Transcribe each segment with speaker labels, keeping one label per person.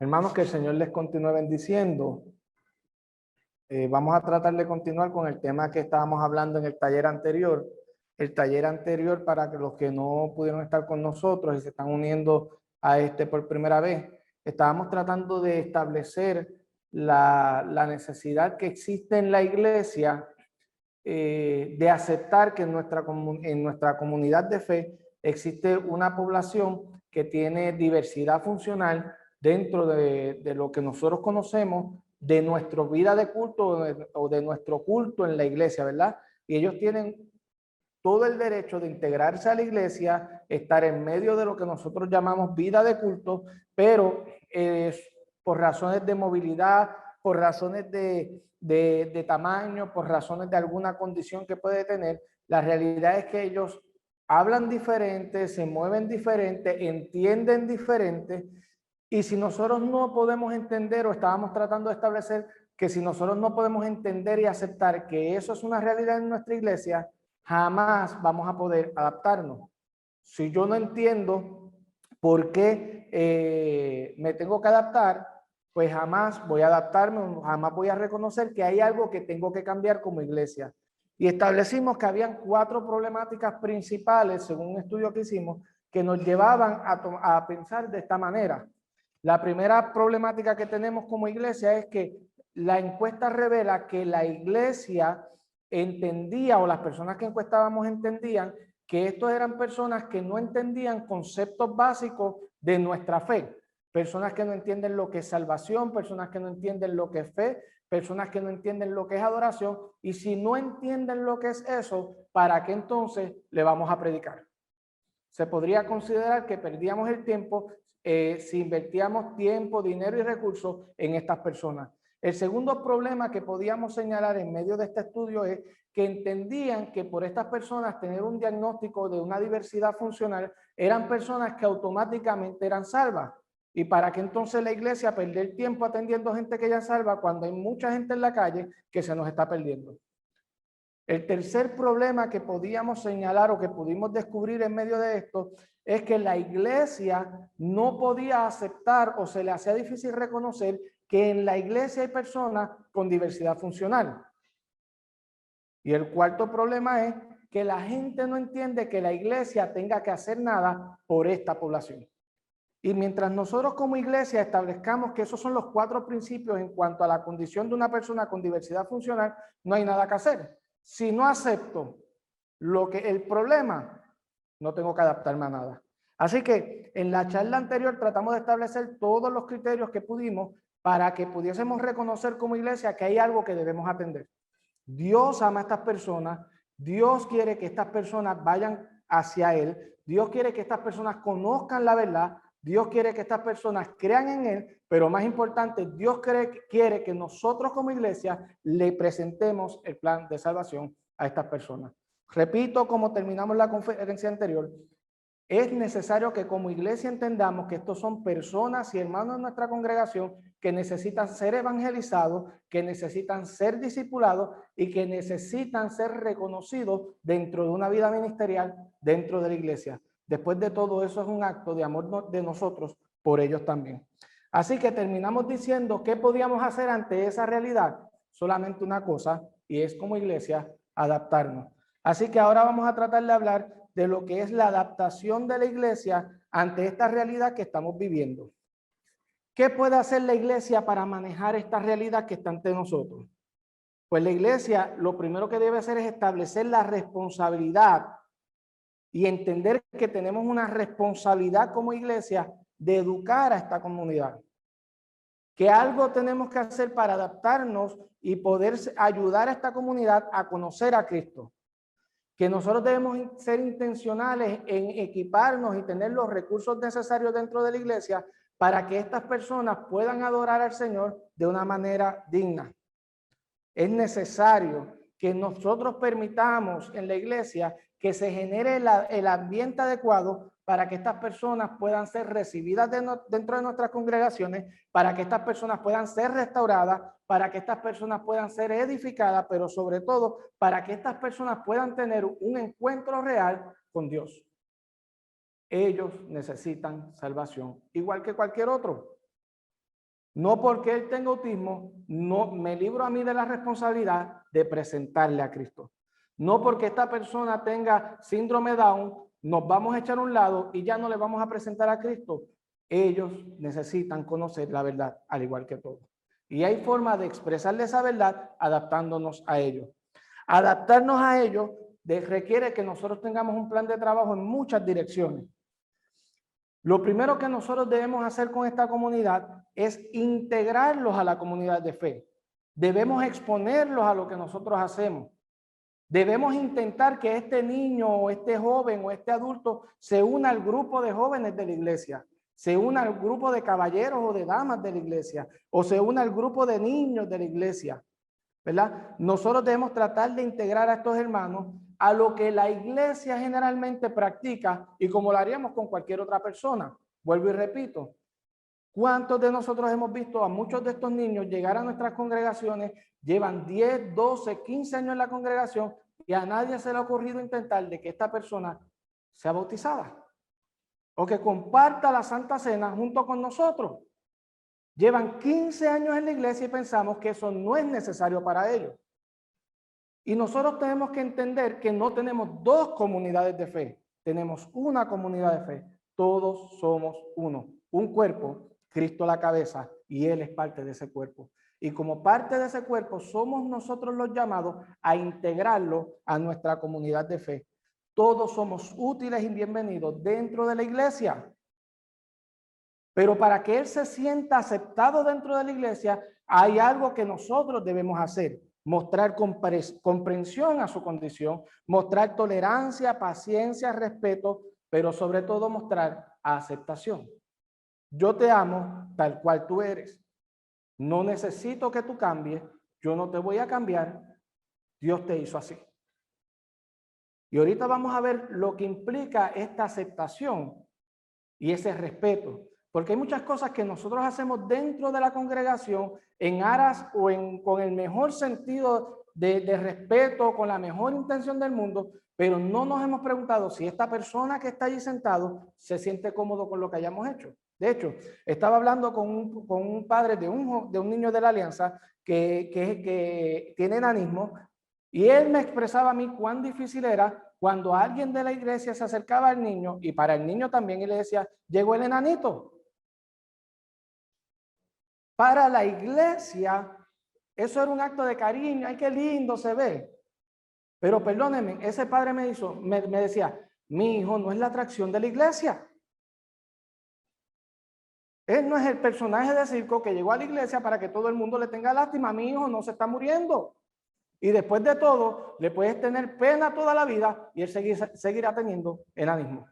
Speaker 1: Hermanos, que el Señor les continúe bendiciendo. Vamos a tratar de continuar con el tema que estábamos hablando en el taller anterior. El taller anterior, para que los que no pudieron estar con nosotros y se están uniendo a este por primera vez, estábamos tratando de establecer la necesidad que existe en la iglesia de aceptar que en nuestra comunidad de fe existe una población que tiene diversidad funcional dentro de lo que nosotros conocemos de nuestra vida de culto o de nuestro culto en la iglesia, ¿verdad? Y ellos tienen todo el derecho de integrarse a la iglesia, estar en medio de lo que nosotros llamamos vida de culto, pero por razones de movilidad, por razones de tamaño, por razones de alguna condición que puede tener, la realidad es que ellos hablan diferente, se mueven diferente, entienden diferente, y si nosotros no podemos entender o estábamos tratando de establecer que si nosotros no podemos entender y aceptar que eso es una realidad en nuestra iglesia, jamás vamos a poder adaptarnos. Si yo no entiendo por qué me tengo que adaptar, pues jamás voy a adaptarme, jamás voy a reconocer que hay algo que tengo que cambiar como iglesia. Y establecimos que habían 4 problemáticas principales, según un estudio que hicimos, que nos llevaban a pensar de esta manera. La primera problemática que tenemos como iglesia es que la encuesta revela que la iglesia entendía, o las personas que encuestábamos entendían, que estos eran personas que no entendían conceptos básicos de nuestra fe. Personas que no entienden lo que es salvación, personas que no entienden lo que es fe, personas que no entienden lo que es adoración. Y si no entienden lo que es eso, ¿para qué entonces le vamos a predicar? Se podría considerar que perdíamos el tiempo si invertíamos tiempo, dinero y recursos en estas personas. El segundo problema que podíamos señalar en medio de este estudio es que entendían que por estas personas tener un diagnóstico de una diversidad funcional eran personas que automáticamente eran salvas. ¿Y para qué entonces la iglesia perder tiempo atendiendo gente que ya salva cuando hay mucha gente en la calle que se nos está perdiendo? El tercer problema que podíamos señalar o que pudimos descubrir en medio de esto es que la iglesia no podía aceptar o se le hacía difícil reconocer que en la iglesia hay personas con diversidad funcional. Y el cuarto problema es que la gente no entiende que la iglesia tenga que hacer nada por esta población. Y mientras nosotros como iglesia establezcamos que esos son los 4 principios en cuanto a la condición de una persona con diversidad funcional, no hay nada que hacer. Si no acepto el problema, no tengo que adaptarme a nada. Así que en la charla anterior tratamos de establecer todos los criterios que pudimos para que pudiésemos reconocer como iglesia que hay algo que debemos atender. Dios ama a estas personas, Dios quiere que estas personas vayan hacia Él, Dios quiere que estas personas conozcan la verdad, Dios quiere que estas personas crean en Él, pero más importante, Dios quiere que nosotros como iglesia le presentemos el plan de salvación a estas personas. Repito, como terminamos la conferencia anterior, es necesario que como iglesia entendamos que estos son personas y hermanos de nuestra congregación que necesitan ser evangelizados, que necesitan ser discipulados y que necesitan ser reconocidos dentro de una vida ministerial dentro de la iglesia. Después de todo, eso es un acto de amor de nosotros por ellos también. Así que terminamos diciendo qué podíamos hacer ante esa realidad. Solamente una cosa, y es como iglesia adaptarnos. Así que ahora vamos a tratar de hablar de lo que es la adaptación de la iglesia ante esta realidad que estamos viviendo. ¿Qué puede hacer la iglesia para manejar esta realidad que está ante nosotros? Pues la iglesia lo primero que debe hacer es establecer la responsabilidad y entender que tenemos una responsabilidad como iglesia de educar a esta comunidad. Que algo tenemos que hacer para adaptarnos y poder ayudar a esta comunidad a conocer a Cristo. Que nosotros debemos ser intencionales en equiparnos y tener los recursos necesarios dentro de la iglesia para que estas personas puedan adorar al Señor de una manera digna. Es necesario que nosotros permitamos en la iglesia que se genere el ambiente adecuado para que estas personas puedan ser recibidas dentro de nuestras congregaciones, para que estas personas puedan ser restauradas, para que estas personas puedan ser edificadas, pero sobre todo para que estas personas puedan tener un encuentro real con Dios. Ellos necesitan salvación, igual que cualquier otro. No porque él tenga autismo, no me libro a mí de la responsabilidad de presentarle a Cristo. No porque esta persona tenga síndrome Down, nos vamos a echar a un lado y ya no le vamos a presentar a Cristo. Ellos necesitan conocer la verdad, al igual que todos. Y hay forma de expresarle esa verdad adaptándonos a ellos. Adaptarnos a ellos requiere que nosotros tengamos un plan de trabajo en muchas direcciones. Lo primero que nosotros debemos hacer con esta comunidad es integrarlos a la comunidad de fe. Debemos exponerlos a lo que nosotros hacemos. Debemos intentar que este niño o este joven o este adulto se una al grupo de jóvenes de la iglesia, se una al grupo de caballeros o de damas de la iglesia, o se una al grupo de niños de la iglesia, ¿verdad? Nosotros debemos tratar de integrar a estos hermanos a lo que la iglesia generalmente practica y como lo haríamos con cualquier otra persona. Vuelvo y repito, ¿cuántos de nosotros hemos visto a muchos de estos niños llegar a nuestras congregaciones, llevan 10, 12, 15 años en la congregación y a nadie se le ha ocurrido intentar de que esta persona sea bautizada o que comparta la Santa Cena junto con nosotros? Llevan 15 años en la iglesia y pensamos que eso no es necesario para ellos. Y nosotros tenemos que entender que no tenemos dos comunidades de fe, tenemos una comunidad de fe. Todos somos uno, un cuerpo, Cristo la cabeza, y Él es parte de ese cuerpo. Y como parte de ese cuerpo, somos nosotros los llamados a integrarlo a nuestra comunidad de fe. Todos somos útiles y bienvenidos dentro de la iglesia. Pero para que Él se sienta aceptado dentro de la iglesia, hay algo que nosotros debemos hacer. Mostrar comprensión a su condición, mostrar tolerancia, paciencia, respeto, pero sobre todo mostrar aceptación. Yo te amo tal cual tú eres. No necesito que tú cambies, yo no te voy a cambiar, Dios te hizo así. Y ahorita vamos a ver lo que implica esta aceptación y ese respeto. Porque hay muchas cosas que nosotros hacemos dentro de la congregación en aras o con el mejor sentido de respeto, con la mejor intención del mundo, pero no nos hemos preguntado si esta persona que está allí sentado se siente cómodo con lo que hayamos hecho. De hecho, estaba hablando con un padre de un niño de la Alianza que tiene enanismo y él me expresaba a mí cuán difícil era cuando alguien de la iglesia se acercaba al niño y para el niño también y le decía, llegó el enanito. Para la iglesia, eso era un acto de cariño. Ay, qué lindo se ve. Pero perdónenme, ese padre me decía, mi hijo no es la atracción de la iglesia. Él no es el personaje de circo que llegó a la iglesia para que todo el mundo le tenga lástima. Mi hijo no se está muriendo. Y después de todo, le puedes tener pena toda la vida y él seguirá teniendo enanismo.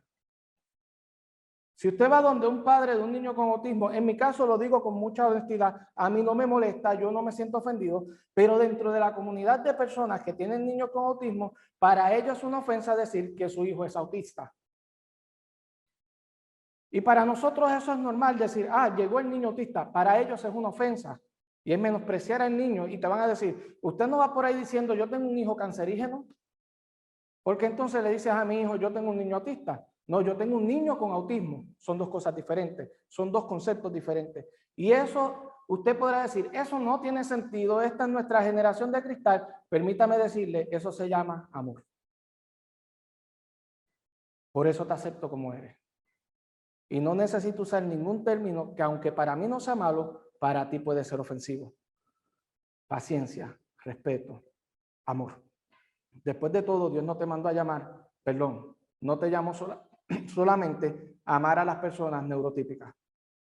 Speaker 1: Si usted va donde un padre de un niño con autismo, en mi caso lo digo con mucha honestidad, a mí no me molesta, yo no me siento ofendido, pero dentro de la comunidad de personas que tienen niños con autismo, para ellos es una ofensa decir que su hijo es autista. Y para nosotros eso es normal decir, llegó el niño autista, para ellos es una ofensa. Y es menospreciar al niño y te van a decir, usted no va por ahí diciendo, yo tengo un hijo cancerígeno. Porque entonces le dices a mi hijo, yo tengo un niño autista. No, yo tengo un niño con autismo. Son dos cosas diferentes, son dos conceptos diferentes. Y eso, usted podrá decir, eso no tiene sentido, esta es nuestra generación de cristal. Permítame decirle, eso se llama amor. Por eso te acepto como eres. Y no necesito usar ningún término que aunque para mí no sea malo, para ti puede ser ofensivo. Paciencia, respeto, amor. Después de todo, Dios no te mandó a llamar, perdón, no te llamó solamente a amar a las personas neurotípicas.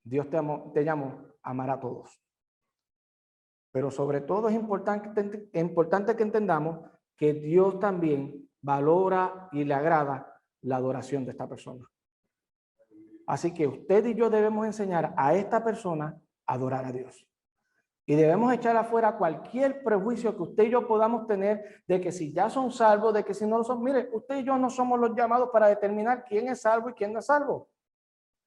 Speaker 1: Dios te llamó a amar a todos. Pero sobre todo es importante que entendamos que Dios también valora y le agrada la adoración de esta persona. Así que usted y yo debemos enseñar a esta persona a adorar a Dios. Y debemos echar afuera cualquier prejuicio que usted y yo podamos tener de que si ya son salvos, de que si no lo son. Mire, usted y yo no somos los llamados para determinar quién es salvo y quién no es salvo.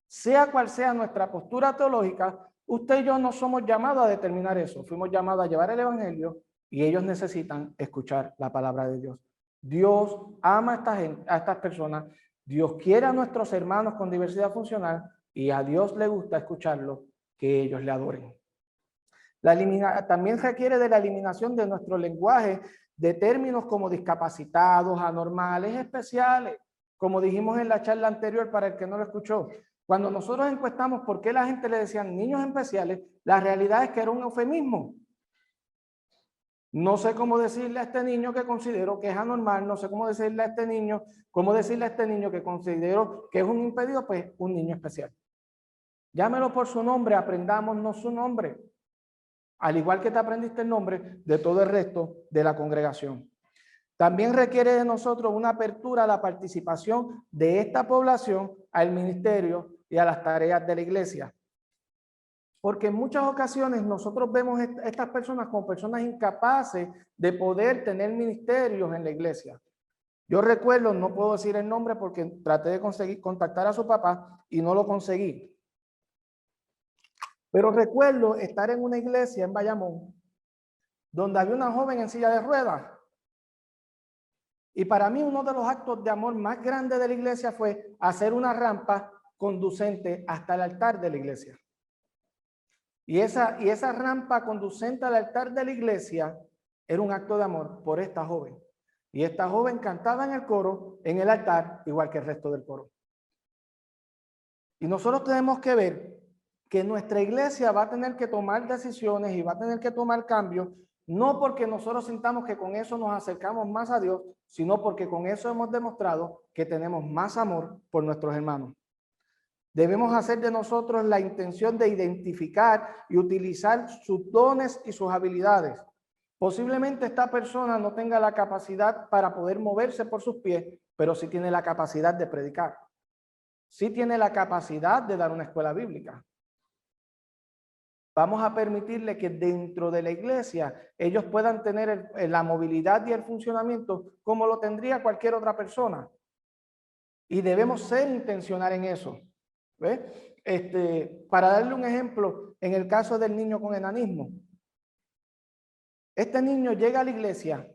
Speaker 1: Sea cual sea nuestra postura teológica, usted y yo no somos llamados a determinar eso. Fuimos llamados a llevar el evangelio y ellos necesitan escuchar la palabra de Dios. Dios ama a esta gente, a estas personas. Dios quiere a nuestros hermanos con diversidad funcional y a Dios le gusta escucharlo, que ellos le adoren. También requiere de la eliminación de nuestro lenguaje de términos como discapacitados, anormales, especiales, como dijimos en la charla anterior para el que no lo escuchó. Cuando nosotros encuestamos por qué la gente le decían niños especiales, la realidad es que era un eufemismo. No sé cómo decirle a este niño que considero que es anormal, no sé cómo decirle a este niño, que considero que es un impedido, pues un niño especial. Llámelo por su nombre, aprendámonos su nombre. Al igual que te aprendiste el nombre de todo el resto de la congregación. También requiere de nosotros una apertura a la participación de esta población al ministerio y a las tareas de la iglesia. Porque en muchas ocasiones nosotros vemos a estas personas como personas incapaces de poder tener ministerios en la iglesia. Yo recuerdo, no puedo decir el nombre porque traté de conseguir contactar a su papá y no lo conseguí. Pero recuerdo estar en una iglesia en Bayamón, donde había una joven en silla de ruedas. Y para mí uno de los actos de amor más grandes de la iglesia fue hacer una rampa conducente hasta el altar de la iglesia. Y esa rampa conducente al altar de la iglesia era un acto de amor por esta joven. Y esta joven cantaba en el coro, en el altar, igual que el resto del coro. Y nosotros tenemos que ver que nuestra iglesia va a tener que tomar decisiones y va a tener que tomar cambios, no porque nosotros sintamos que con eso nos acercamos más a Dios, sino porque con eso hemos demostrado que tenemos más amor por nuestros hermanos. Debemos hacer de nosotros la intención de identificar y utilizar sus dones y sus habilidades. Posiblemente esta persona no tenga la capacidad para poder moverse por sus pies, pero sí tiene la capacidad de predicar. Sí tiene la capacidad de dar una escuela bíblica. Vamos a permitirle que dentro de la iglesia ellos puedan tener la movilidad y el funcionamiento como lo tendría cualquier otra persona. Y debemos ser intencionales en eso. ¿Ves? Para darle un ejemplo, en el caso del niño con enanismo. Este niño llega a la iglesia,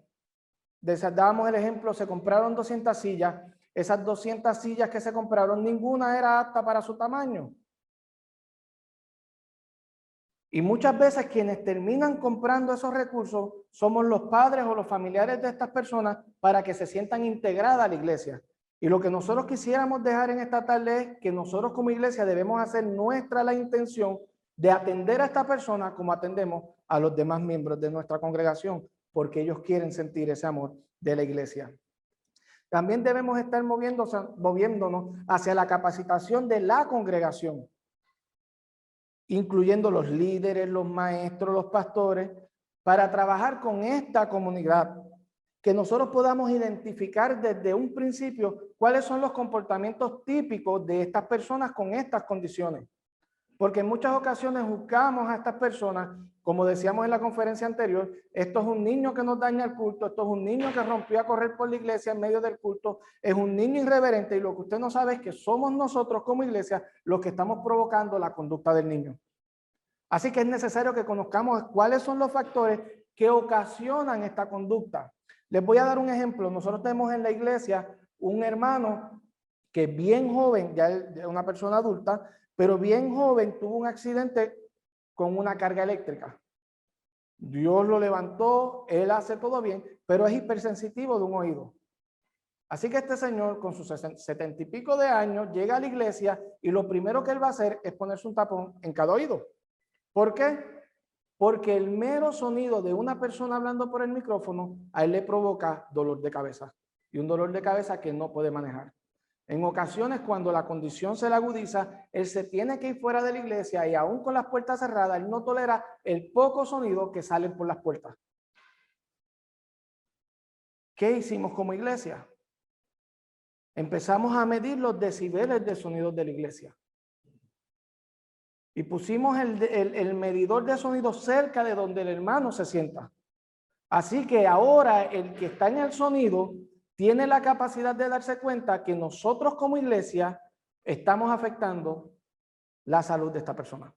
Speaker 1: dábamos el ejemplo, se compraron 200 sillas. Esas 200 sillas que se compraron, ninguna era apta para su tamaño. Y muchas veces quienes terminan comprando esos recursos somos los padres o los familiares de estas personas para que se sientan integradas a la iglesia. Y lo que nosotros quisiéramos dejar en esta tarde es que nosotros como iglesia debemos hacer nuestra la intención de atender a esta persona como atendemos a los demás miembros de nuestra congregación, porque ellos quieren sentir ese amor de la iglesia. También debemos estar moviéndonos hacia la capacitación de la congregación, incluyendo los líderes, los maestros, los pastores, para trabajar con esta comunidad, que nosotros podamos identificar desde un principio cuáles son los comportamientos típicos de estas personas con estas condiciones. Porque en muchas ocasiones juzgamos a estas personas, como decíamos en la conferencia anterior, esto es un niño que nos daña el culto, esto es un niño que rompió a correr por la iglesia en medio del culto, es un niño irreverente, y lo que usted no sabe es que somos nosotros como iglesia los que estamos provocando la conducta del niño. Así que es necesario que conozcamos cuáles son los factores que ocasionan esta conducta. Les voy a dar un ejemplo. Nosotros tenemos en la iglesia un hermano que bien joven, ya es una persona adulta, pero bien joven tuvo un accidente con una carga eléctrica. Dios lo levantó, él hace todo bien, pero es hipersensitivo de un oído. Así que este señor con sus 70 y pico de años llega a la iglesia y lo primero que él va a hacer es ponerse un tapón en cada oído. ¿Por qué? Porque el mero sonido de una persona hablando por el micrófono a él le provoca dolor de cabeza, y un dolor de cabeza que no puede manejar. En ocasiones, cuando la condición se le agudiza, él se tiene que ir fuera de la iglesia, y aún con las puertas cerradas, él no tolera el poco sonido que sale por las puertas. ¿Qué hicimos como iglesia? Empezamos a medir los decibeles de sonidos de la iglesia. Y pusimos el medidor de sonido cerca de donde el hermano se sienta. Así que ahora el que está en el sonido tiene la capacidad de darse cuenta que nosotros como iglesia estamos afectando la salud de esta persona.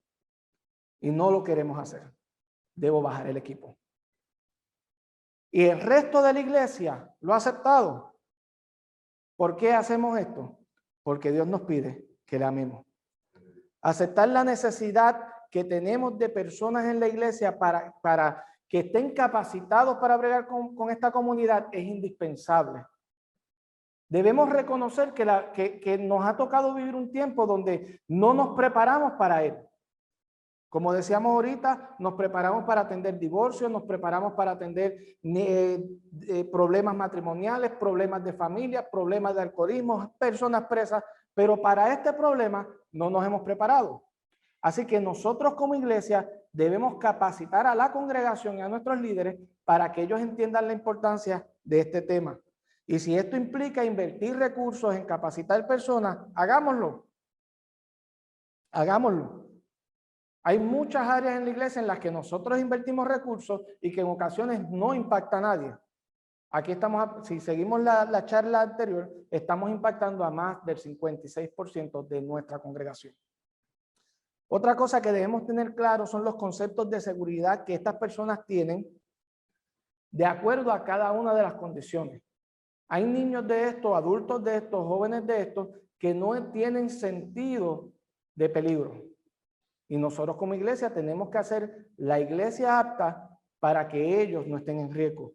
Speaker 1: Y no lo queremos hacer. Debo bajar el equipo. Y el resto de la iglesia lo ha aceptado. ¿Por qué hacemos esto? Porque Dios nos pide que le amemos. Aceptar la necesidad que tenemos de personas en la iglesia para que estén capacitados para bregar con esta comunidad es indispensable. Debemos reconocer que nos ha tocado vivir un tiempo donde no nos preparamos para él. Como decíamos ahorita, nos preparamos para atender divorcios, nos preparamos para atender problemas matrimoniales, problemas de familia, problemas de alcoholismo, personas presas, pero para este problema no nos hemos preparado. Así que nosotros como iglesia debemos capacitar a la congregación y a nuestros líderes para que ellos entiendan la importancia de este tema. Y si esto implica invertir recursos en capacitar personas, hagámoslo. Hagámoslo. Hay muchas áreas en la iglesia en las que nosotros invertimos recursos y que en ocasiones no impacta a nadie. Aquí estamos, si seguimos la charla anterior, estamos impactando a más del 56% de nuestra congregación. Otra cosa que debemos tener claro son los conceptos de seguridad que estas personas tienen de acuerdo a cada una de las condiciones. Hay niños de estos, adultos de estos, jóvenes de estos, que no tienen sentido de peligro. Y nosotros como iglesia tenemos que hacer la iglesia apta para que ellos no estén en riesgo.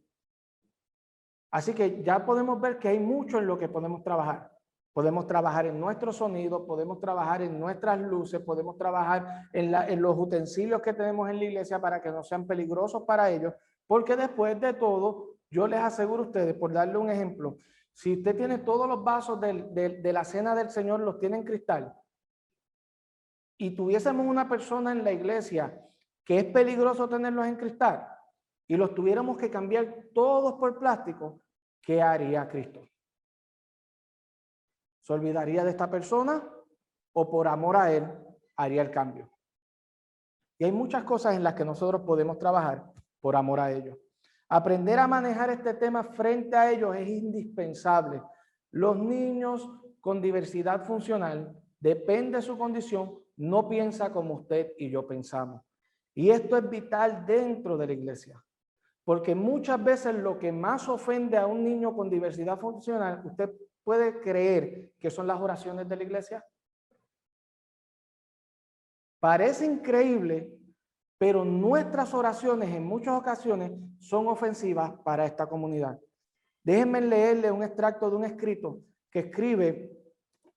Speaker 1: Así que ya podemos ver que hay mucho en lo que podemos trabajar. Podemos trabajar en nuestro sonido, podemos trabajar en nuestras luces, podemos trabajar en los utensilios que tenemos en la iglesia para que no sean peligrosos para ellos, porque después de todo, yo les aseguro a ustedes, por darle un ejemplo, si usted tiene todos los vasos de la cena del Señor, los tiene en cristal, y tuviésemos una persona en la iglesia que es peligroso tenerlos en cristal, y los tuviéramos que cambiar todos por plástico, ¿qué haría Cristo? ¿Se olvidaría de esta persona o por amor a él haría el cambio? Y hay muchas cosas en las que nosotros podemos trabajar por amor a ellos. Aprender a manejar este tema frente a ellos es indispensable. Los niños con diversidad funcional, depende de su condición, no piensa como usted y yo pensamos. Y esto es vital dentro de la iglesia. Porque muchas veces lo que más ofende a un niño con diversidad funcional, usted puede creer que son las oraciones de la iglesia. Parece increíble, pero nuestras oraciones en muchas ocasiones son ofensivas para esta comunidad. Déjenme leerle un extracto de un escrito que escribe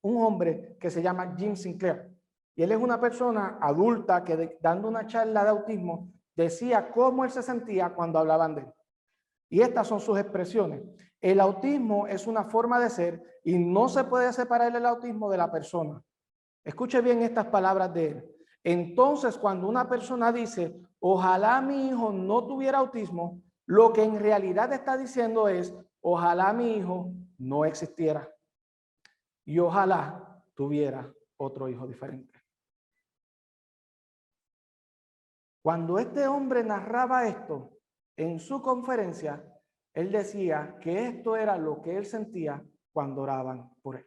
Speaker 1: un hombre que se llama Jim Sinclair. Y él es una persona adulta que dando una charla de autismo decía cómo él se sentía cuando hablaban de él. Y estas son sus expresiones. El autismo es una forma de ser y no se puede separar el autismo de la persona. Escuche bien estas palabras de él. Entonces, cuando una persona dice, ojalá mi hijo no tuviera autismo, lo que en realidad está diciendo es, ojalá mi hijo no existiera. Y ojalá tuviera otro hijo diferente. Cuando este hombre narraba esto en su conferencia, él decía que esto era lo que él sentía cuando oraban por él.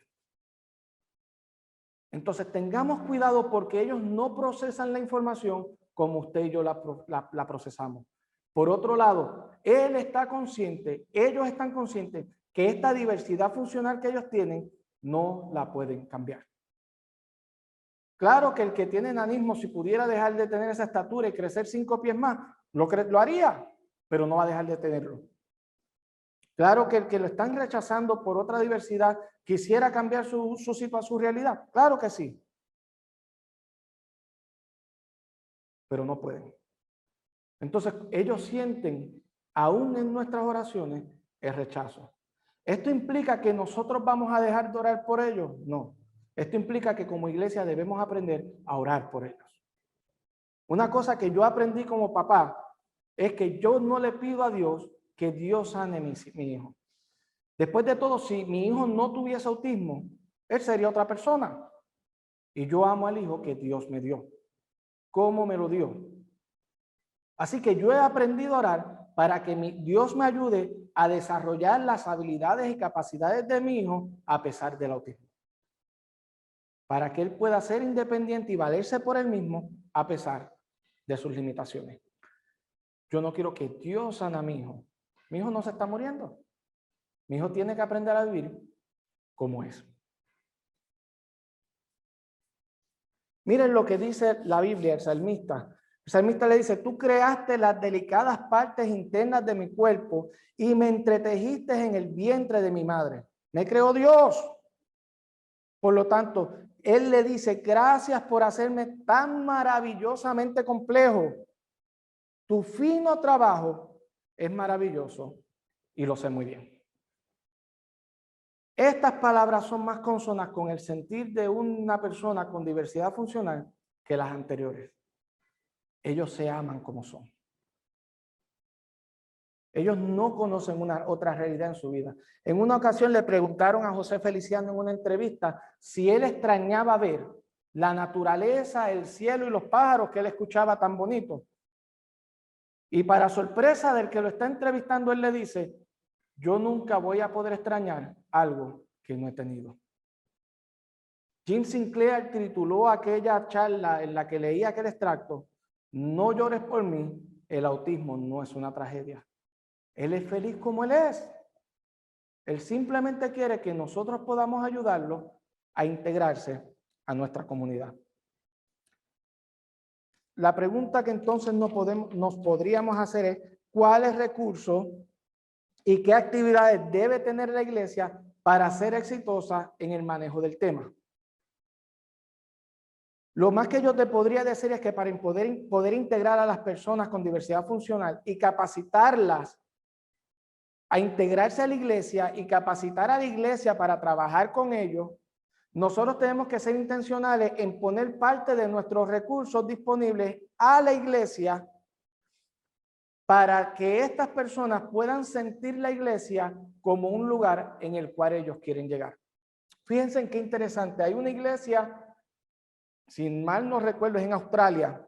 Speaker 1: Entonces tengamos cuidado porque ellos no procesan la información como usted y yo la procesamos. Por otro lado, él está consciente, ellos están conscientes que esta diversidad funcional que ellos tienen no la pueden cambiar. Claro que el que tiene enanismo, si pudiera dejar de tener esa estatura y crecer 5 pies más, lo haría, pero no va a dejar de tenerlo. Claro que el que lo están rechazando por otra diversidad quisiera cambiar su situación, su realidad. Claro que sí. Pero no pueden. Entonces, ellos sienten, aún en nuestras oraciones, el rechazo. ¿Esto implica que nosotros vamos a dejar de orar por ellos? No. Esto implica que como iglesia debemos aprender a orar por ellos. Una cosa que yo aprendí como papá es que yo no le pido a Dios que Dios sane mi hijo. Después de todo, si mi hijo no tuviese autismo, él sería otra persona. Y yo amo al hijo que Dios me dio. ¿Cómo me lo dio? Así que yo he aprendido a orar para que Dios me ayude a desarrollar las habilidades y capacidades de mi hijo a pesar del autismo. Para que él pueda ser independiente y valerse por él mismo a pesar de sus limitaciones. Yo no quiero que Dios sane a mi hijo. Mi hijo no se está muriendo. Mi hijo tiene que aprender a vivir como es. Miren lo que dice la Biblia, el salmista. El salmista le dice, tú creaste las delicadas partes internas de mi cuerpo y me entretejiste en el vientre de mi madre. Me creó Dios. Por lo tanto, él le dice, gracias por hacerme tan maravillosamente complejo. Tu fino trabajo es maravilloso y lo sé muy bien. Estas palabras son más consonas con el sentir de una persona con diversidad funcional que las anteriores. Ellos se aman como son. Ellos no conocen otra realidad en su vida. En una ocasión le preguntaron a José Feliciano en una entrevista si él extrañaba ver la naturaleza, el cielo y los pájaros que él escuchaba tan bonito. Y para sorpresa del que lo está entrevistando, él le dice, yo nunca voy a poder extrañar algo que no he tenido. Jim Sinclair tituló aquella charla en la que leía aquel extracto, no llores por mí, el autismo no es una tragedia. Él es feliz como él es. Él simplemente quiere que nosotros podamos ayudarlo a integrarse a nuestra comunidad. La pregunta que entonces nos podríamos hacer es, ¿cuáles recursos y qué actividades debe tener la iglesia para ser exitosa en el manejo del tema? Lo más que yo te podría decir es que para poder integrar a las personas con diversidad funcional y capacitarlas a integrarse a la iglesia y capacitar a la iglesia para trabajar con ellos, nosotros tenemos que ser intencionales en poner parte de nuestros recursos disponibles a la iglesia para que estas personas puedan sentir la iglesia como un lugar en el cual ellos quieren llegar. Fíjense qué interesante. Hay una iglesia, si mal no recuerdo, es en Australia,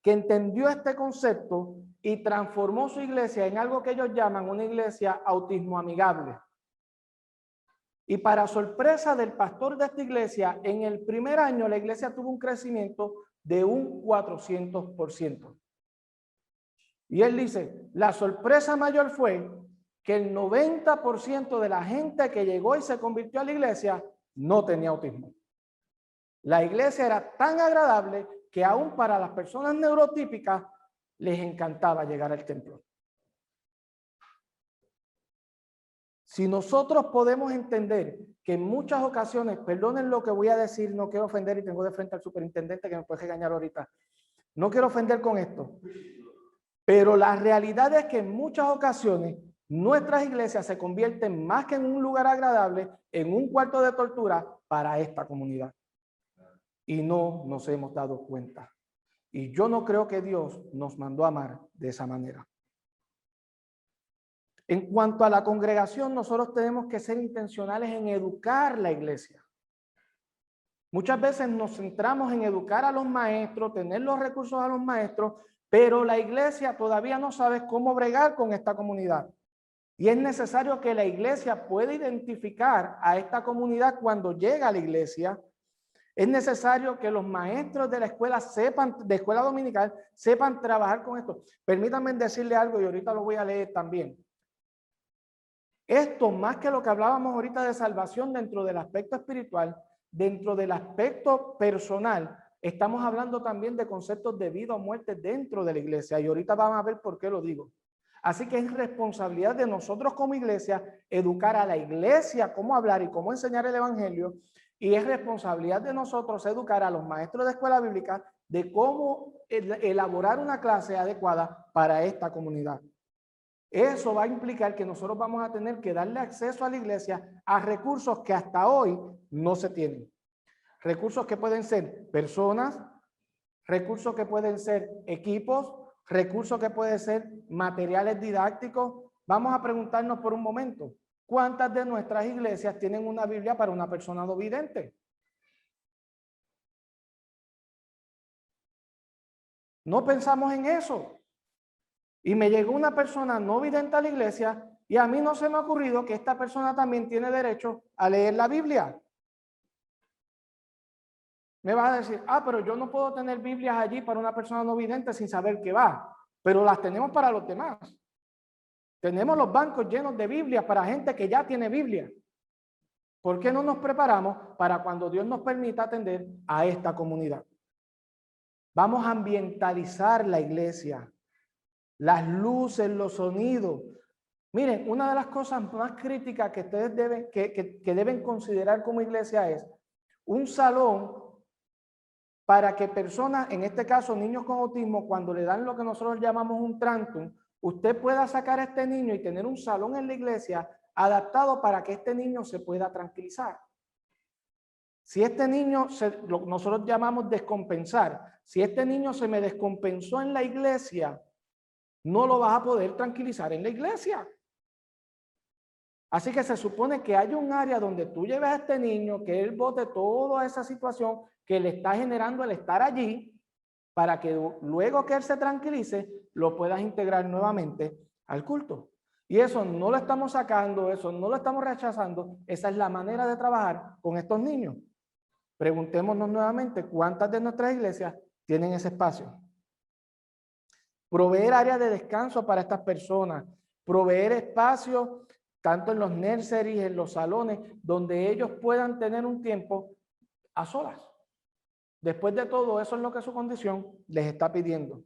Speaker 1: que entendió este concepto y transformó su iglesia en algo que ellos llaman una iglesia autismo amigable. Y para sorpresa del pastor de esta iglesia, en el primer año la iglesia tuvo un crecimiento de un 400%. Y él dice, la sorpresa mayor fue que el 90% de la gente que llegó y se convirtió a la iglesia no tenía autismo. La iglesia era tan agradable que aún para las personas neurotípicas les encantaba llegar al templo. Si nosotros podemos entender que en muchas ocasiones, perdonen lo que voy a decir, no quiero ofender y tengo de frente al superintendente que me puede regañar ahorita. No quiero ofender con esto. Pero la realidad es que en muchas ocasiones nuestras iglesias se convierten más que en un lugar agradable, en un cuarto de tortura para esta comunidad. Y no nos hemos dado cuenta. Y yo no creo que Dios nos mandó a amar de esa manera. En cuanto a la congregación, nosotros tenemos que ser intencionales en educar la iglesia. Muchas veces nos centramos en educar a los maestros, tener los recursos a los maestros, pero la iglesia todavía no sabe cómo bregar con esta comunidad. Y es necesario que la iglesia pueda identificar a esta comunidad cuando llega a la iglesia. Es necesario que los maestros de la escuela de escuela dominical, sepan trabajar con esto. Permítanme decirle algo y ahorita lo voy a leer también. Esto, más que lo que hablábamos ahorita de salvación dentro del aspecto espiritual, dentro del aspecto personal, estamos hablando también de conceptos de vida o muerte dentro de la iglesia. Y ahorita vamos a ver por qué lo digo. Así que es responsabilidad de nosotros como iglesia educar a la iglesia cómo hablar y cómo enseñar el evangelio. Y es responsabilidad de nosotros educar a los maestros de escuela bíblica de cómo elaborar una clase adecuada para esta comunidad. Eso va a implicar que nosotros vamos a tener que darle acceso a la iglesia a recursos que hasta hoy no se tienen. Recursos que pueden ser personas, recursos que pueden ser equipos, recursos que pueden ser materiales didácticos. Vamos a preguntarnos por un momento, ¿cuántas de nuestras iglesias tienen una Biblia para una persona no vidente? No pensamos en eso. Y me llegó una persona no vidente a la iglesia y a mí no se me ha ocurrido que esta persona también tiene derecho a leer la Biblia. Me vas a decir, pero yo no puedo tener Biblias allí para una persona no vidente sin saber qué va. Pero las tenemos para los demás. Tenemos los bancos llenos de Biblias para gente que ya tiene Biblia. ¿Por qué no nos preparamos para cuando Dios nos permita atender a esta comunidad? Vamos a ambientalizar la iglesia, las luces, los sonidos. Miren, una de las cosas más críticas que ustedes deben considerar como iglesia es un salón para que personas, en este caso niños con autismo, cuando le dan lo que nosotros llamamos un trantum, usted pueda sacar a este niño y tener un salón en la iglesia adaptado para que este niño se pueda tranquilizar. Si este niño, lo que nosotros llamamos descompensar, si este niño se me descompensó en la iglesia, no lo vas a poder tranquilizar en la iglesia. Así que se supone que hay un área donde tú lleves a este niño, que él bote toda esa situación que le está generando el estar allí, para que luego que él se tranquilice, lo puedas integrar nuevamente al culto. Y eso no lo estamos sacando, eso no lo estamos rechazando, esa es la manera de trabajar con estos niños. Preguntémonos nuevamente cuántas de nuestras iglesias tienen ese espacio. Proveer áreas de descanso para estas personas, proveer espacios tanto en los nurseries, en los salones, donde ellos puedan tener un tiempo a solas. Después de todo, eso es lo que su condición les está pidiendo.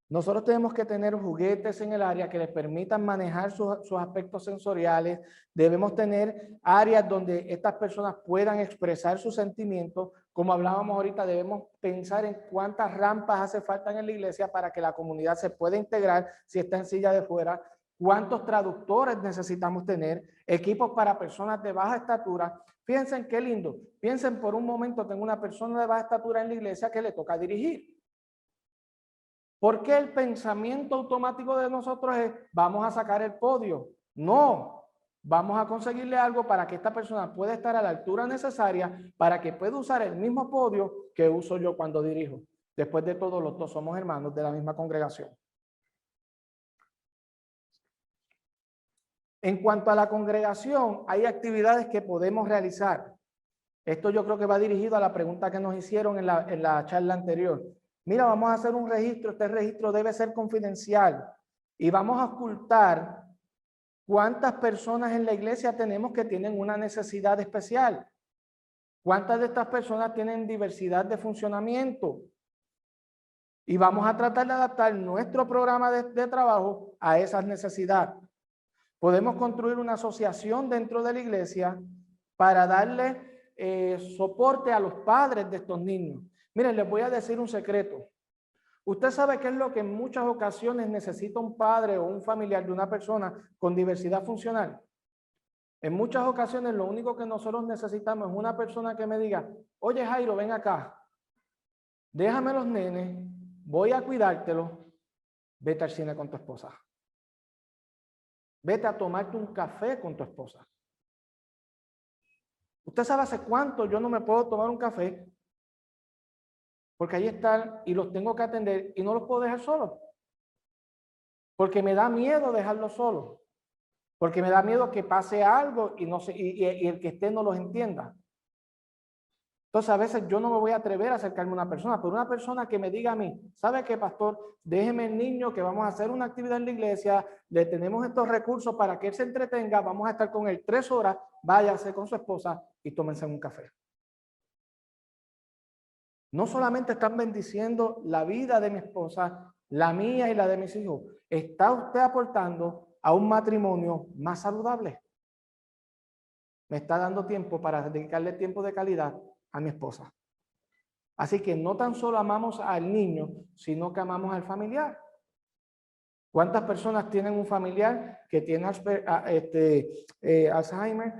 Speaker 1: Nosotros tenemos que tener juguetes en el área que les permitan manejar sus aspectos sensoriales. Debemos tener áreas donde estas personas puedan expresar sus sentimientos. Como hablábamos ahorita, debemos pensar en cuántas rampas hace falta en la iglesia para que la comunidad se pueda integrar si está en silla de fuera. Cuántos traductores necesitamos tener. Equipos para personas de baja estatura. Piensen qué lindo. Piensen por un momento, tengo una persona de baja estatura en la iglesia que le toca dirigir. ¿Por qué el pensamiento automático de nosotros es vamos a sacar el podio? No, vamos a conseguirle algo para que esta persona pueda estar a la altura necesaria para que pueda usar el mismo podio que uso yo cuando dirijo. Después de todo, los dos somos hermanos de la misma congregación. En cuanto a la congregación, hay actividades que podemos realizar. Esto yo creo que va dirigido a la pregunta que nos hicieron en la charla anterior. Mira, vamos a hacer un registro, este registro debe ser confidencial y vamos a ocultar cuántas personas en la iglesia tenemos que tienen una necesidad especial. ¿Cuántas de estas personas tienen diversidad de funcionamiento? Y vamos a tratar de adaptar nuestro programa de trabajo a esas necesidades. Podemos construir una asociación dentro de la iglesia para darle soporte a los padres de estos niños. Miren, les voy a decir un secreto. Usted sabe qué es lo que en muchas ocasiones necesita un padre o un familiar de una persona con diversidad funcional. En muchas ocasiones lo único que nosotros necesitamos es una persona que me diga, oye Jairo, ven acá, déjame los nenes, voy a cuidártelo, vete al cine con tu esposa. Vete a tomarte un café con tu esposa. Usted sabe hace cuánto yo no me puedo tomar un café porque ahí están y los tengo que atender y no los puedo dejar solos. Porque me da miedo dejarlos solos. Porque me da miedo que pase algo y, no sé, y el que esté no los entienda. Entonces a veces yo no me voy a atrever a acercarme a una persona, pero una persona que me diga a mí, ¿sabe qué, pastor? Déjeme el niño que vamos a hacer una actividad en la iglesia, le tenemos estos recursos para que él se entretenga, vamos a estar con él 3 horas, váyase con su esposa y tómense un café. No solamente están bendiciendo la vida de mi esposa, la mía y la de mis hijos, está usted aportando a un matrimonio más saludable. Me está dando tiempo para dedicarle tiempo de calidad a mi esposa. Así que no tan solo amamos al niño, sino que amamos al familiar. ¿Cuántas personas tienen un familiar que tiene Alzheimer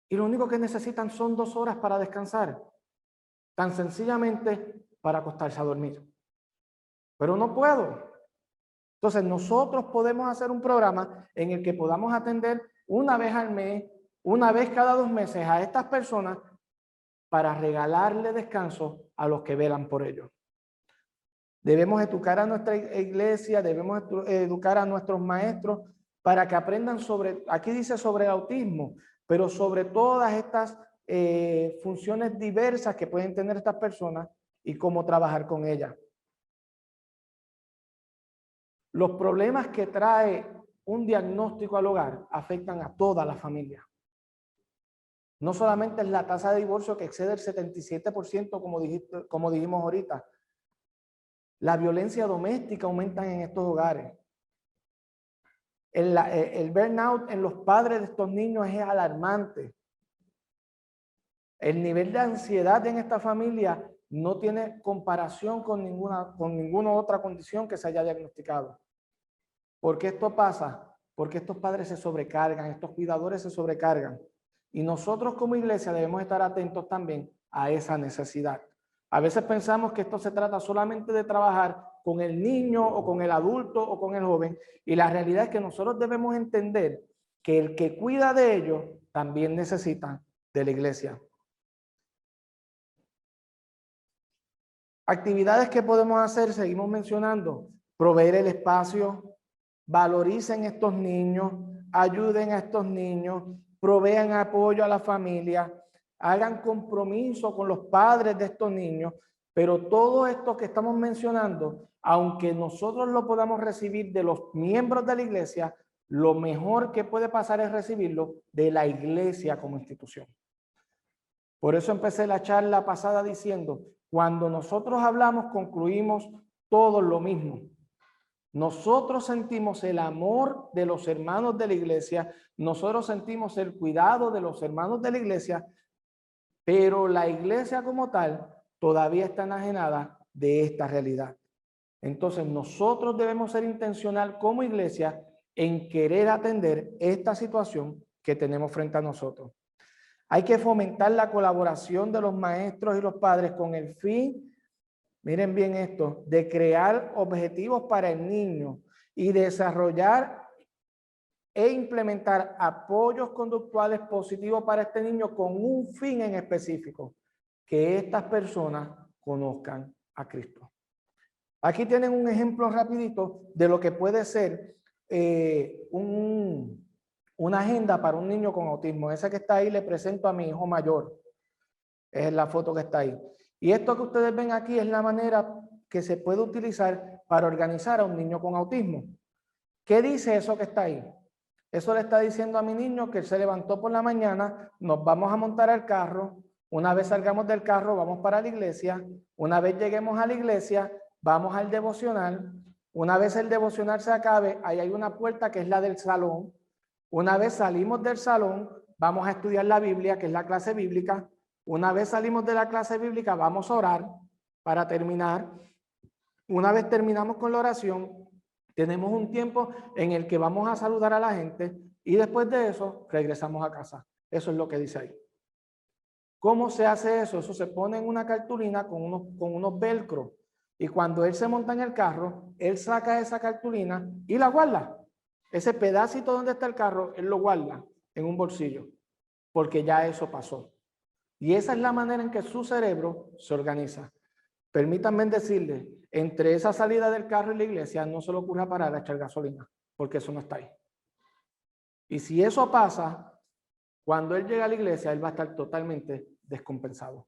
Speaker 1: y lo único que necesitan son 2 horas para descansar? Tan sencillamente para acostarse a dormir. Pero no puedo. Entonces nosotros podemos hacer un programa en el que podamos atender una vez al mes, una vez cada 2 meses a estas personas para regalarle descanso a los que velan por ellos. Debemos educar a nuestra iglesia, debemos educar a nuestros maestros para que aprendan sobre, aquí dice sobre el autismo, pero sobre todas estas funciones diversas que pueden tener estas personas y cómo trabajar con ellas. Los problemas que trae un diagnóstico al hogar afectan a toda la familia. No solamente es la tasa de divorcio que excede el 77%, como dijimos ahorita. La violencia doméstica aumenta en estos hogares. El burnout en los padres de estos niños es alarmante. El nivel de ansiedad en esta familia no tiene comparación con ninguna otra condición que se haya diagnosticado. ¿Por qué esto pasa? Porque estos padres se sobrecargan, estos cuidadores se sobrecargan. Y nosotros como iglesia debemos estar atentos también a esa necesidad. A veces pensamos que esto se trata solamente de trabajar con el niño o con el adulto o con el joven, y la realidad es que nosotros debemos entender que el que cuida de ellos también necesita de la iglesia. Actividades que podemos hacer, seguimos mencionando: proveer el espacio, valoricen estos niños, ayuden a estos niños, provean apoyo a la familia, hagan compromiso con los padres de estos niños. Pero todo esto que estamos mencionando, aunque nosotros lo podamos recibir de los miembros de la iglesia, lo mejor que puede pasar es recibirlo de la iglesia como institución. Por eso empecé la charla pasada diciendo: cuando nosotros hablamos, concluimos todos lo mismo. Nosotros sentimos el amor de los hermanos de la iglesia, nosotros sentimos el cuidado de los hermanos de la iglesia, pero la iglesia como tal todavía está enajenada de esta realidad. Entonces nosotros debemos ser intencional como iglesia en querer atender esta situación que tenemos frente a nosotros. Hay que fomentar la colaboración de los maestros y los padres con el fin, miren bien esto, de crear objetivos para el niño y desarrollar e implementar apoyos conductuales positivos para este niño con un fin en específico: que estas personas conozcan a Cristo. Aquí tienen un ejemplo rapidito de lo que puede ser una agenda para un niño con autismo. Esa que está ahí le presento a mi hijo mayor. Es la foto que está ahí. Y esto que ustedes ven aquí es la manera que se puede utilizar para organizar a un niño con autismo. ¿Qué dice eso que está ahí? Eso le está diciendo a mi niño que él se levantó por la mañana, nos vamos a montar al carro, una vez salgamos del carro vamos para la iglesia, una vez lleguemos a la iglesia vamos al devocional, una vez el devocional se acabe, ahí hay una puerta que es la del salón, una vez salimos del salón vamos a estudiar la Biblia, que es la clase bíblica, una vez salimos de la clase bíblica vamos a orar para terminar, una vez terminamos con la oración tenemos un tiempo en el que vamos a saludar a la gente y después de eso regresamos a casa. Eso es lo que dice ahí. ¿Cómo se hace eso? Eso se pone en una cartulina con unos velcro, y cuando él se monta en el carro, él saca esa cartulina y la guarda. Ese pedacito donde está el carro, él lo guarda en un bolsillo, porque ya eso pasó. Y esa es la manera en que su cerebro se organiza. Permítanme decirles, entre esa salida del carro y la iglesia no se le ocurra parar a echar gasolina, porque eso no está ahí. Y si eso pasa, cuando él llega a la iglesia, él va a estar totalmente descompensado.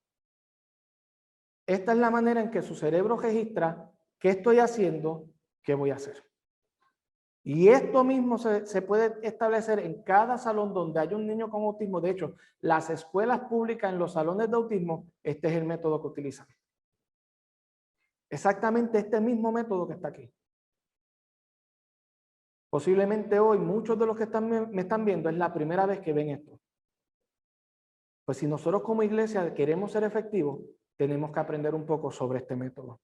Speaker 1: Esta es la manera en que su cerebro registra qué estoy haciendo, qué voy a hacer. Y esto mismo se puede establecer en cada salón donde haya un niño con autismo. De hecho, las escuelas públicas en los salones de autismo, este es el método que utilizan. Exactamente este mismo método que está aquí. Posiblemente hoy muchos de los que me están viendo es la primera vez que ven esto. Pues si nosotros como iglesia queremos ser efectivos, tenemos que aprender un poco sobre este método.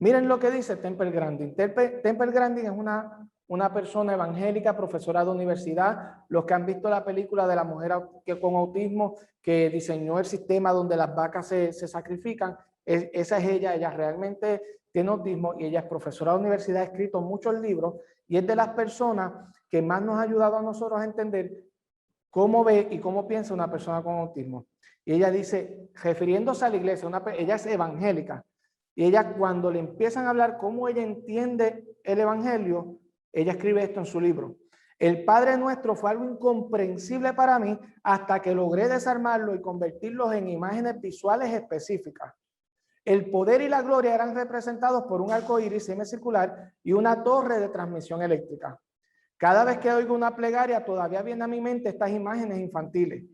Speaker 1: Miren lo que dice Temple Grandin. Temple Grandin es una persona evangélica, profesora de universidad. Los que han visto la película de la mujer con autismo que diseñó el sistema donde las vacas se sacrifican, esa es ella realmente tiene autismo y ella es profesora de universidad, ha escrito muchos libros y es de las personas que más nos ha ayudado a nosotros a entender cómo ve y cómo piensa una persona con autismo. Y ella dice, refiriéndose a la iglesia, ella es evangélica, y ella cuando le empiezan a hablar cómo ella entiende el evangelio, ella escribe esto en su libro. El Padre Nuestro fue algo incomprensible para mí hasta que logré desarmarlo y convertirlos en imágenes visuales específicas. El poder y la gloria eran representados por un arco iris semicircular y una torre de transmisión eléctrica. Cada vez que oigo una plegaria, todavía vienen a mi mente estas imágenes infantiles.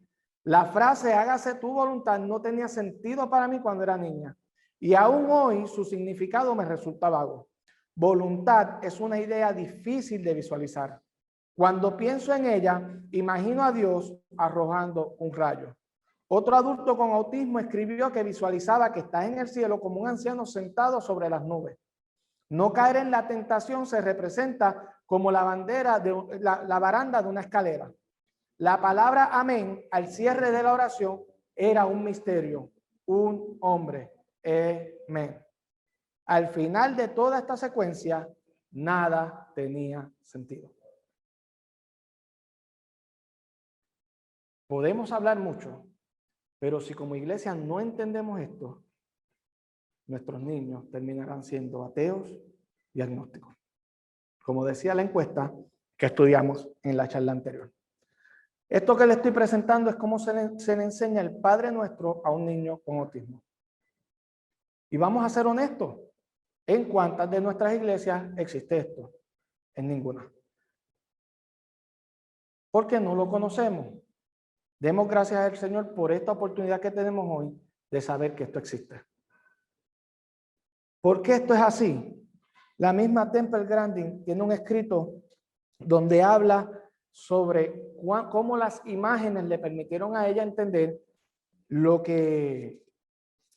Speaker 1: La frase hágase tu voluntad no tenía sentido para mí cuando era niña. Y aún hoy su significado me resulta vago. Voluntad es una idea difícil de visualizar. Cuando pienso en ella, imagino a Dios arrojando un rayo. Otro adulto con autismo escribió que visualizaba que está en el cielo como un anciano sentado sobre las nubes. No caer en la tentación se representa como la bandera de la baranda de una escalera. La palabra amén al cierre de la oración era un misterio, un hombre. Amén. Al final de toda esta secuencia, nada tenía sentido. Podemos hablar mucho, pero si como iglesia no entendemos esto, nuestros niños terminarán siendo ateos y agnósticos. Como decía la encuesta que estudiamos en la charla anterior. Esto que le estoy presentando es cómo se le enseña el Padre Nuestro a un niño con autismo. Y vamos a ser honestos. ¿En cuántas de nuestras iglesias existe esto? En ninguna. Porque no lo conocemos. Demos gracias al Señor por esta oportunidad que tenemos hoy de saber que esto existe. ¿Por qué esto es así? La misma Temple Grandin tiene un escrito donde habla sobre cómo las imágenes le permitieron a ella entender lo que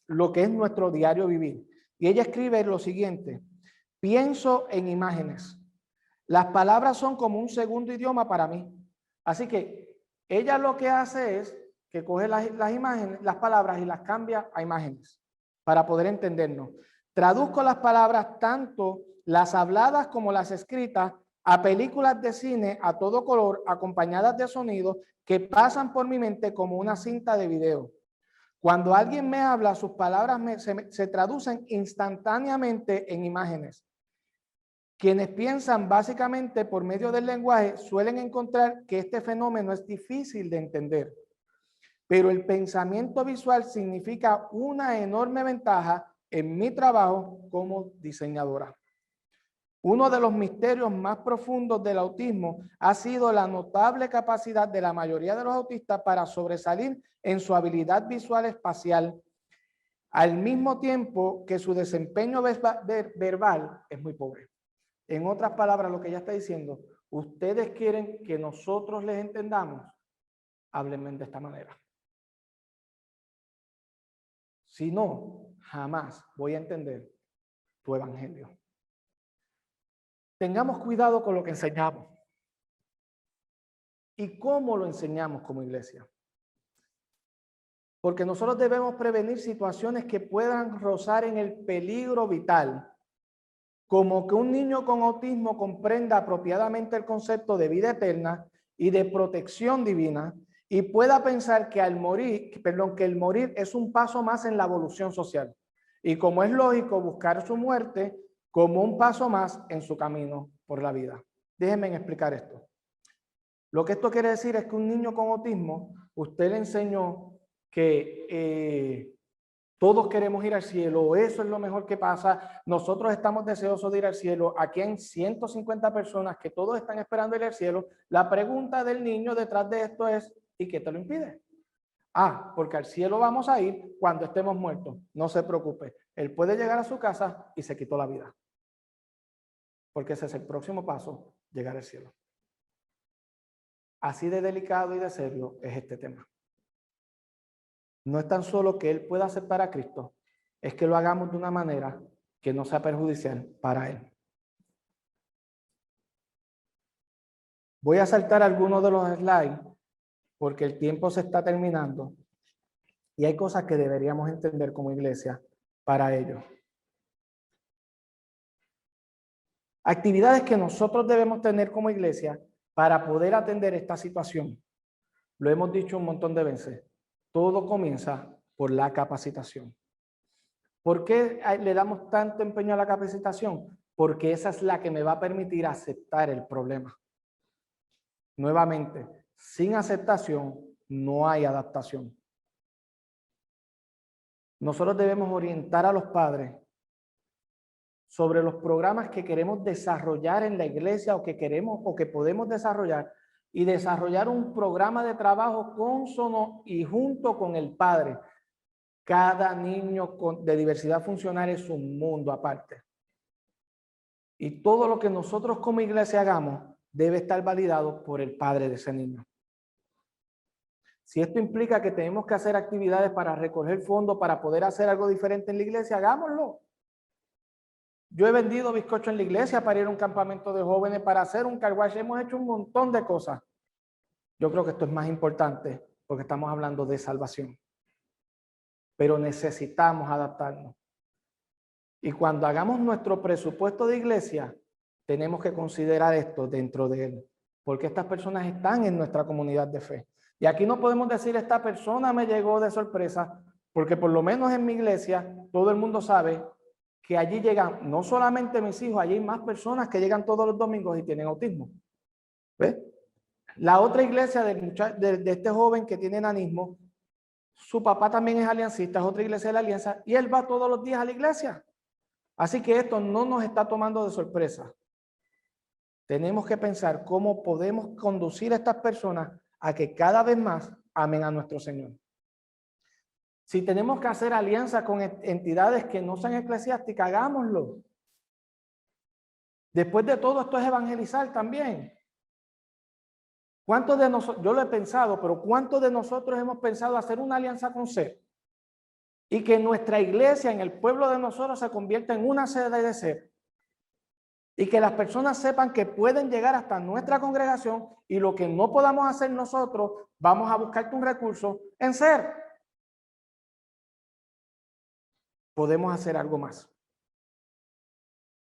Speaker 1: es nuestro diario vivir. Y ella escribe lo siguiente: pienso en imágenes. Las palabras son como un segundo idioma para mí. Así que ella lo que hace es que coge las imágenes, las palabras y las cambia a imágenes para poder entendernos. Traduzco las palabras, tanto las habladas como las escritas, a películas de cine a todo color, acompañadas de sonidos que pasan por mi mente como una cinta de video. Cuando alguien me habla, sus palabras se traducen instantáneamente en imágenes. Quienes piensan básicamente por medio del lenguaje suelen encontrar que este fenómeno es difícil de entender. Pero el pensamiento visual significa una enorme ventaja en mi trabajo como diseñadora. Uno de los misterios más profundos del autismo ha sido la notable capacidad de la mayoría de los autistas para sobresalir en su habilidad visual espacial, al mismo tiempo que su desempeño verbal es muy pobre. En otras palabras, lo que ella está diciendo, ustedes quieren que nosotros les entendamos, háblenme de esta manera. Si no, jamás voy a entender tu evangelio. Tengamos cuidado con lo que enseñamos y cómo lo enseñamos como iglesia. Porque nosotros debemos prevenir situaciones que puedan rozar en el peligro vital, como que un niño con autismo comprenda apropiadamente el concepto de vida eterna y de protección divina y pueda pensar que el morir es un paso más en la evolución social. Y como es lógico, buscar su muerte como un paso más en su camino por la vida. Déjenme explicar esto. Lo que esto quiere decir es que un niño con autismo, usted le enseñó que todos queremos ir al cielo, eso es lo mejor que pasa, nosotros estamos deseosos de ir al cielo, aquí hay 150 personas que todos están esperando ir al cielo. La pregunta del niño detrás de esto es, ¿y qué te lo impide? Ah, porque al cielo vamos a ir cuando estemos muertos. No se preocupe, él puede llegar a su casa y se quitó la vida. Porque ese es el próximo paso, llegar al cielo. Así de delicado y de serio es este tema. No es tan solo que él pueda aceptar a Cristo, es que lo hagamos de una manera que no sea perjudicial para él. Voy a saltar algunos de los slides porque el tiempo se está terminando y hay cosas que deberíamos entender como iglesia para ello. Actividades que nosotros debemos tener como iglesia para poder atender esta situación. Lo hemos dicho un montón de veces. Todo comienza por la capacitación. ¿Por qué le damos tanto empeño a la capacitación? Porque esa es la que me va a permitir aceptar el problema. Nuevamente, sin aceptación no hay adaptación. Nosotros debemos orientar a los padres sobre los programas que queremos desarrollar en la iglesia o que queremos o que podemos desarrollar y desarrollar un programa de trabajo cónsono y junto con el padre. Cada niño de diversidad funcional es un mundo aparte. Y todo lo que nosotros como iglesia hagamos debe estar validado por el padre de ese niño. Si esto implica que tenemos que hacer actividades para recoger fondos, para poder hacer algo diferente en la iglesia, hagámoslo. Yo he vendido bizcocho en la iglesia para ir a un campamento de jóvenes, para hacer un car wash. Hemos hecho un montón de cosas. Yo creo que esto es más importante porque estamos hablando de salvación. Pero necesitamos adaptarnos. Y cuando hagamos nuestro presupuesto de iglesia, tenemos que considerar esto dentro de él. Porque estas personas están en nuestra comunidad de fe. Y aquí no podemos decir, esta persona me llegó de sorpresa, porque por lo menos en mi iglesia, todo el mundo sabe que allí llegan, no solamente mis hijos, allí hay más personas que llegan todos los domingos y tienen autismo. ¿Ves? La otra iglesia de este joven que tiene enanismo, su papá también es aliancista, es otra iglesia de la alianza, y él va todos los días a la iglesia. Así que esto no nos está tomando de sorpresa. Tenemos que pensar cómo podemos conducir a estas personas a que cada vez más amen a nuestro Señor. Si tenemos que hacer alianza con entidades que no sean eclesiásticas, hagámoslo. Después de todo, esto es evangelizar también. ¿Cuántos de nosotros, yo lo he pensado, pero cuántos de nosotros hemos pensado hacer una alianza con SER? Y que nuestra iglesia, en el pueblo de nosotros, se convierta en una sede de SER. Y que las personas sepan que pueden llegar hasta nuestra congregación y lo que no podamos hacer nosotros, vamos a buscarte un recurso en SER. Podemos hacer algo más.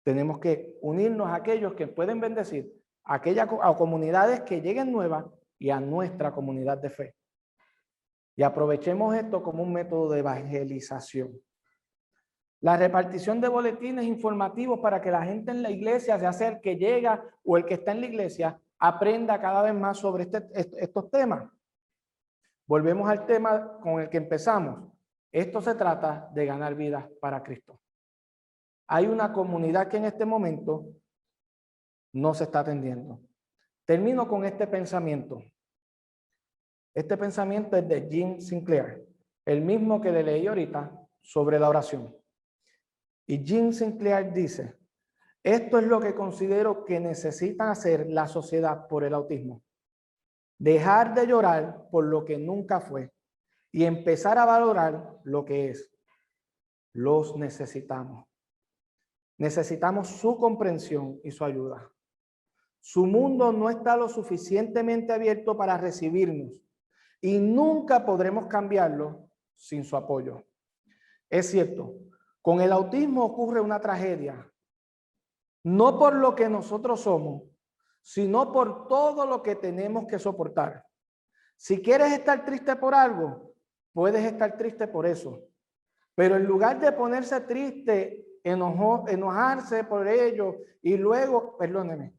Speaker 1: Tenemos que unirnos a aquellos que pueden bendecir a comunidades que lleguen nuevas y a nuestra comunidad de fe. Y aprovechemos esto como un método de evangelización. La repartición de boletines informativos para que la gente en la iglesia, ya sea el que llega o el que está en la iglesia, aprenda cada vez más sobre estos temas. Volvemos al tema con el que empezamos. Esto se trata de ganar vidas para Cristo. Hay una comunidad que en este momento no se está atendiendo. Termino con este pensamiento. Este pensamiento es de Jim Sinclair, el mismo que le leí ahorita sobre la oración. Y Jim Sinclair dice, esto es lo que considero que necesita hacer la sociedad por el autismo. Dejar de llorar por lo que nunca fue y empezar a valorar lo que es. Los necesitamos. Necesitamos su comprensión y su ayuda. Su mundo no está lo suficientemente abierto para recibirnos y nunca podremos cambiarlo sin su apoyo. Es cierto, con el autismo ocurre una tragedia, no por lo que nosotros somos, sino por todo lo que tenemos que soportar. Si quieres estar triste por algo, puedes estar triste por eso. Pero en lugar de ponerse triste, enojarse por ello y luego, perdóneme,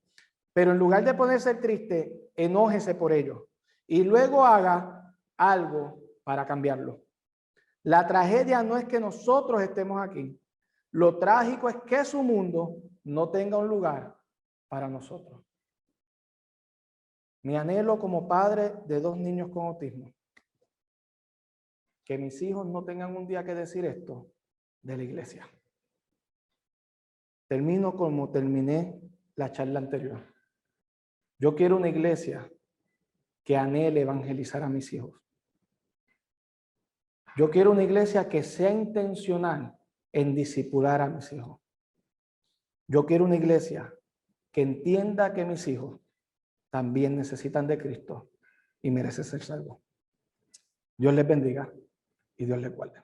Speaker 1: pero en lugar de ponerse triste, enójese por ello y luego haga algo para cambiarlo. La tragedia no es que nosotros estemos aquí. Lo trágico es que su mundo no tenga un lugar para nosotros. Mi anhelo como padre de 2 niños con autismo, que mis hijos no tengan un día que decir esto de la iglesia. Termino como terminé la charla anterior. Yo quiero una iglesia que anhele evangelizar a mis hijos. Yo quiero una iglesia que sea intencional en discipular a mis hijos. Yo quiero una iglesia que entienda que mis hijos también necesitan de Cristo y merecen ser salvos. Dios les bendiga y Dios les guarde.